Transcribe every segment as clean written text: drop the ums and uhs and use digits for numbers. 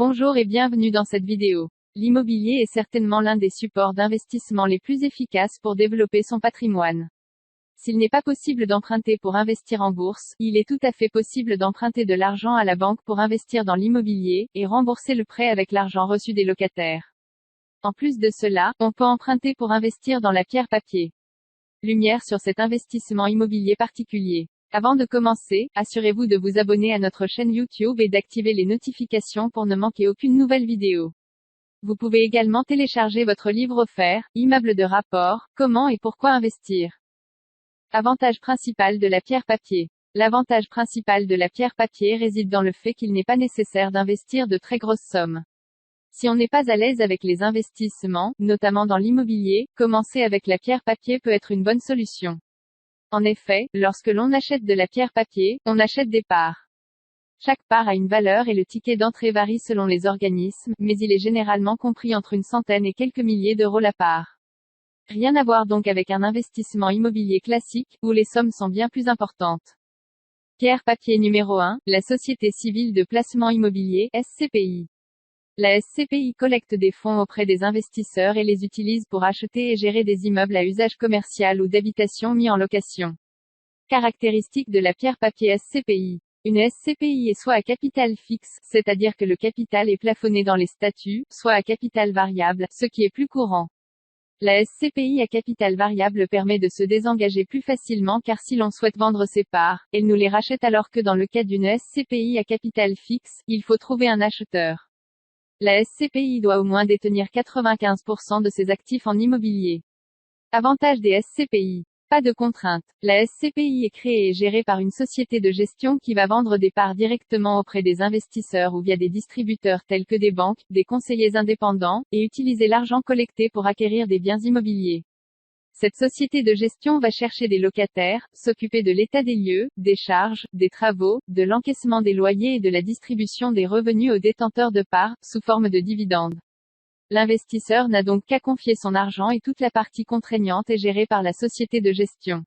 Bonjour et bienvenue dans cette vidéo. L'immobilier est certainement l'un des supports d'investissement les plus efficaces pour développer son patrimoine. S'il n'est pas possible d'emprunter pour investir en bourse, il est tout à fait possible d'emprunter de l'argent à la banque pour investir dans l'immobilier, et rembourser le prêt avec l'argent reçu des locataires. En plus de cela, on peut emprunter pour investir dans la pierre papier. Lumière sur cet investissement immobilier particulier. Avant de commencer, assurez-vous de vous abonner à notre chaîne YouTube et d'activer les notifications pour ne manquer aucune nouvelle vidéo. Vous pouvez également télécharger votre livre offert, Immeuble de rapport, comment et pourquoi investir. Avantage principal de la pierre papier. L'avantage principal de la pierre papier réside dans le fait qu'il n'est pas nécessaire d'investir de très grosses sommes. Si on n'est pas à l'aise avec les investissements, notamment dans l'immobilier, commencer avec la pierre papier peut être une bonne solution. En effet, lorsque l'on achète de la pierre papier, on achète des parts. Chaque part a une valeur et le ticket d'entrée varie selon les organismes, mais il est généralement compris entre une centaine et quelques milliers d'euros la part. Rien à voir donc avec un investissement immobilier classique, où les sommes sont bien plus importantes. Pierre papier numéro 1, la Société civile de placement immobilier, SCPI. La SCPI collecte des fonds auprès des investisseurs et les utilise pour acheter et gérer des immeubles à usage commercial ou d'habitation mis en location. Caractéristiques de la pierre papier SCPI. Une SCPI est soit à capital fixe, c'est-à-dire que le capital est plafonné dans les statuts, soit à capital variable, ce qui est plus courant. La SCPI à capital variable permet de se désengager plus facilement car si l'on souhaite vendre ses parts, elle nous les rachète alors que dans le cas d'une SCPI à capital fixe, il faut trouver un acheteur. La SCPI doit au moins détenir 95% de ses actifs en immobilier. Avantage des SCPI. Pas de contraintes. La SCPI est créée et gérée par une société de gestion qui va vendre des parts directement auprès des investisseurs ou via des distributeurs tels que des banques, des conseillers indépendants, et utiliser l'argent collecté pour acquérir des biens immobiliers. Cette société de gestion va chercher des locataires, s'occuper de l'état des lieux, des charges, des travaux, de l'encaissement des loyers et de la distribution des revenus aux détenteurs de parts, sous forme de dividendes. L'investisseur n'a donc qu'à confier son argent et toute la partie contraignante est gérée par la société de gestion.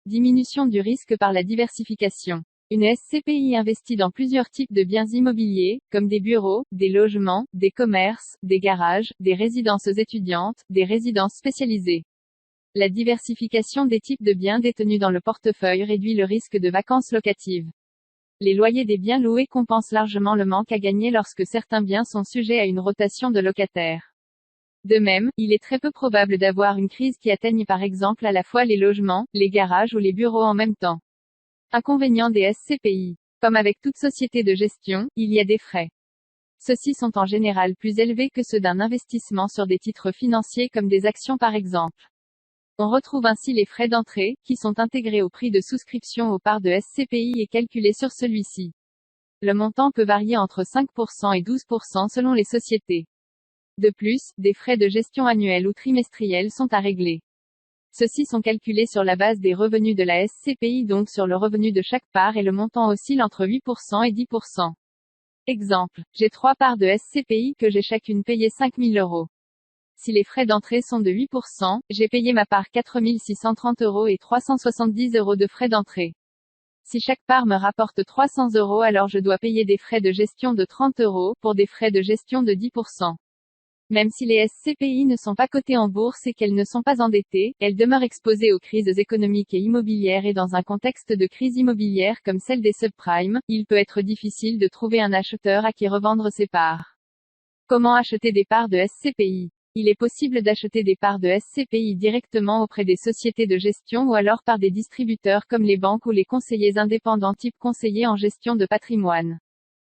Diminution du risque par la diversification. Une SCPI investit dans plusieurs types de biens immobiliers, comme des bureaux, des logements, des commerces, des garages, des résidences étudiantes, des résidences spécialisées. La diversification des types de biens détenus dans le portefeuille réduit le risque de vacances locatives. Les loyers des biens loués compensent largement le manque à gagner lorsque certains biens sont sujets à une rotation de locataires. De même, il est très peu probable d'avoir une crise qui atteigne par exemple à la fois les logements, les garages ou les bureaux en même temps. Inconvénients des SCPI. Comme avec toute société de gestion, il y a des frais. Ceux-ci sont en général plus élevés que ceux d'un investissement sur des titres financiers comme des actions par exemple. On retrouve ainsi les frais d'entrée, qui sont intégrés au prix de souscription aux parts de SCPI et calculés sur celui-ci. Le montant peut varier entre 5% et 12% selon les sociétés. De plus, des frais de gestion annuels ou trimestriels sont à régler. Ceux-ci sont calculés sur la base des revenus de la SCPI donc sur le revenu de chaque part et le montant oscille entre 8% et 10%. Exemple. J'ai 3 parts de SCPI que j'ai chacune payé 5 000 €. Si les frais d'entrée sont de 8%, j'ai payé ma part 4 630 € et 370 € de frais d'entrée. Si chaque part me rapporte 300 € alors je dois payer des frais de gestion de 30 € pour des frais de gestion de 10%. Même si les SCPI ne sont pas cotées en bourse et qu'elles ne sont pas endettées, elles demeurent exposées aux crises économiques et immobilières et dans un contexte de crise immobilière comme celle des subprimes, il peut être difficile de trouver un acheteur à qui revendre ses parts. Comment acheter des parts de SCPI ? Il est possible d'acheter des parts de SCPI directement auprès des sociétés de gestion ou alors par des distributeurs comme les banques ou les conseillers indépendants type conseillers en gestion de patrimoine.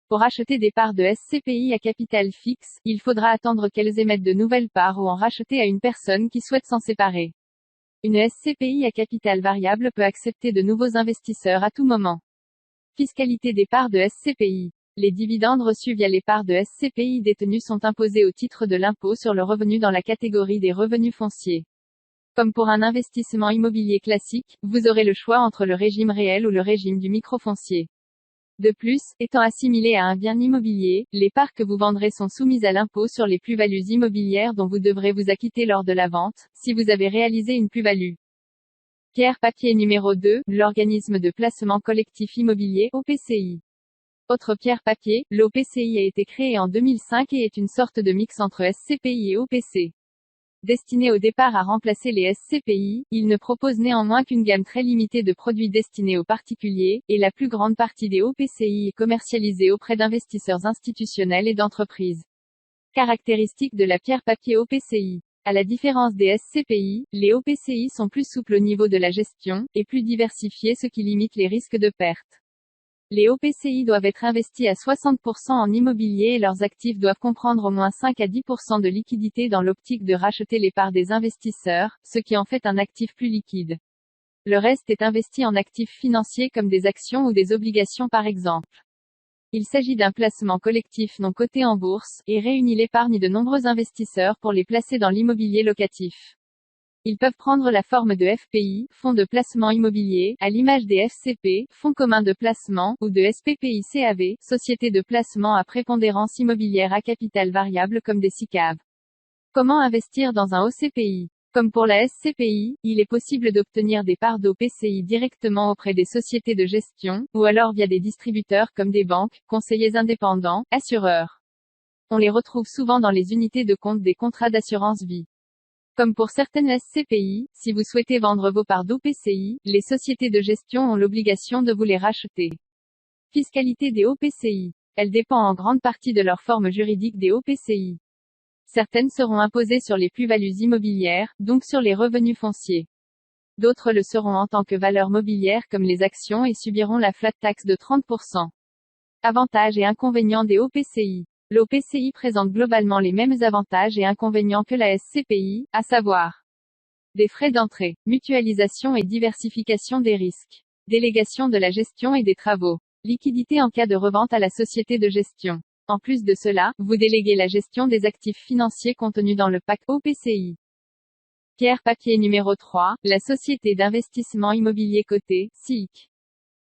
Pour acheter des parts de SCPI à capital fixe, il faudra attendre qu'elles émettent de nouvelles parts ou en racheter à une personne qui souhaite s'en séparer. Une SCPI à capital variable peut accepter de nouveaux investisseurs à tout moment. Fiscalité des parts de SCPI. Les dividendes reçus via les parts de SCPI détenues sont imposés au titre de l'impôt sur le revenu dans la catégorie des revenus fonciers. Comme pour un investissement immobilier classique, vous aurez le choix entre le régime réel ou le régime du microfoncier. De plus, étant assimilées à un bien immobilier, les parts que vous vendrez sont soumises à l'impôt sur les plus-values immobilières dont vous devrez vous acquitter lors de la vente, si vous avez réalisé une plus-value. Pierre papier numéro 2, l'organisme de placement collectif immobilier, OPCI. Autre pierre papier, l'OPCI a été créé en 2005 et est une sorte de mix entre SCPI et OPC. Destiné au départ à remplacer les SCPI, il ne propose néanmoins qu'une gamme très limitée de produits destinés aux particuliers, et la plus grande partie des OPCI est commercialisée auprès d'investisseurs institutionnels et d'entreprises. Caractéristiques de la pierre papier OPCI. À la différence des SCPI, les OPCI sont plus souples au niveau de la gestion, et plus diversifiés, ce qui limite les risques de perte. Les OPCI doivent être investis à 60% en immobilier et leurs actifs doivent comprendre au moins 5 à 10% de liquidité dans l'optique de racheter les parts des investisseurs, ce qui en fait un actif plus liquide. Le reste est investi en actifs financiers comme des actions ou des obligations par exemple. Il s'agit d'un placement collectif non coté en bourse, et réunit l'épargne de nombreux investisseurs pour les placer dans l'immobilier locatif. Ils peuvent prendre la forme de FPI, fonds de placement immobilier, à l'image des FCP, fonds communs de placement, ou de SPPI-CAV, sociétés de placement à prépondérance immobilière à capital variable comme des SICAV. Comment investir dans un OCPI? Comme pour la SCPI, il est possible d'obtenir des parts d'OPCI directement auprès des sociétés de gestion, ou alors via des distributeurs comme des banques, conseillers indépendants, assureurs. On les retrouve souvent dans les unités de compte des contrats d'assurance vie. Comme pour certaines SCPI, si vous souhaitez vendre vos parts d'OPCI, les sociétés de gestion ont l'obligation de vous les racheter. Fiscalité des OPCI. Elle dépend en grande partie de leur forme juridique des OPCI. Certaines seront imposées sur les plus-values immobilières, donc sur les revenus fonciers. D'autres le seront en tant que valeur mobilière comme les actions et subiront la flat tax de 30%. Avantages et inconvénients des OPCI. L'OPCI présente globalement les mêmes avantages et inconvénients que la SCPI, à savoir des frais d'entrée, mutualisation et diversification des risques, délégation de la gestion et des travaux, liquidité en cas de revente à la société de gestion. En plus de cela, vous déléguez la gestion des actifs financiers contenus dans le pack OPCI. Pierre papier numéro 3, la société d'investissement immobilier cotée, SIIC.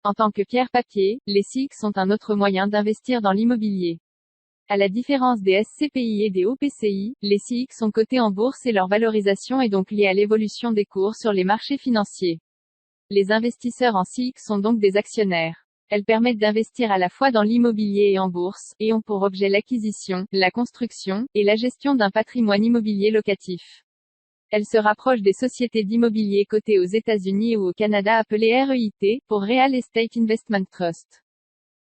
En tant que pierre papier, les SIIC sont un autre moyen d'investir dans l'immobilier. À la différence des SCPI et des OPCI, les SIIC sont cotés en bourse et leur valorisation est donc liée à l'évolution des cours sur les marchés financiers. Les investisseurs en SIIC sont donc des actionnaires. Elles permettent d'investir à la fois dans l'immobilier et en bourse, et ont pour objet l'acquisition, la construction, et la gestion d'un patrimoine immobilier locatif. Elles se rapprochent des sociétés d'immobilier cotées aux États-Unis ou au Canada appelées REIT, pour Real Estate Investment Trust.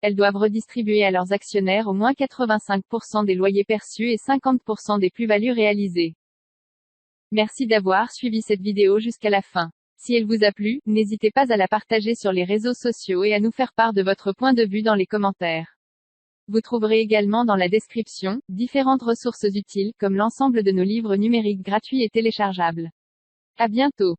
Elles doivent redistribuer à leurs actionnaires au moins 85% des loyers perçus et 50% des plus-values réalisées. Merci d'avoir suivi cette vidéo jusqu'à la fin. Si elle vous a plu, n'hésitez pas à la partager sur les réseaux sociaux et à nous faire part de votre point de vue dans les commentaires. Vous trouverez également dans la description, différentes ressources utiles comme l'ensemble de nos livres numériques gratuits et téléchargeables. À bientôt.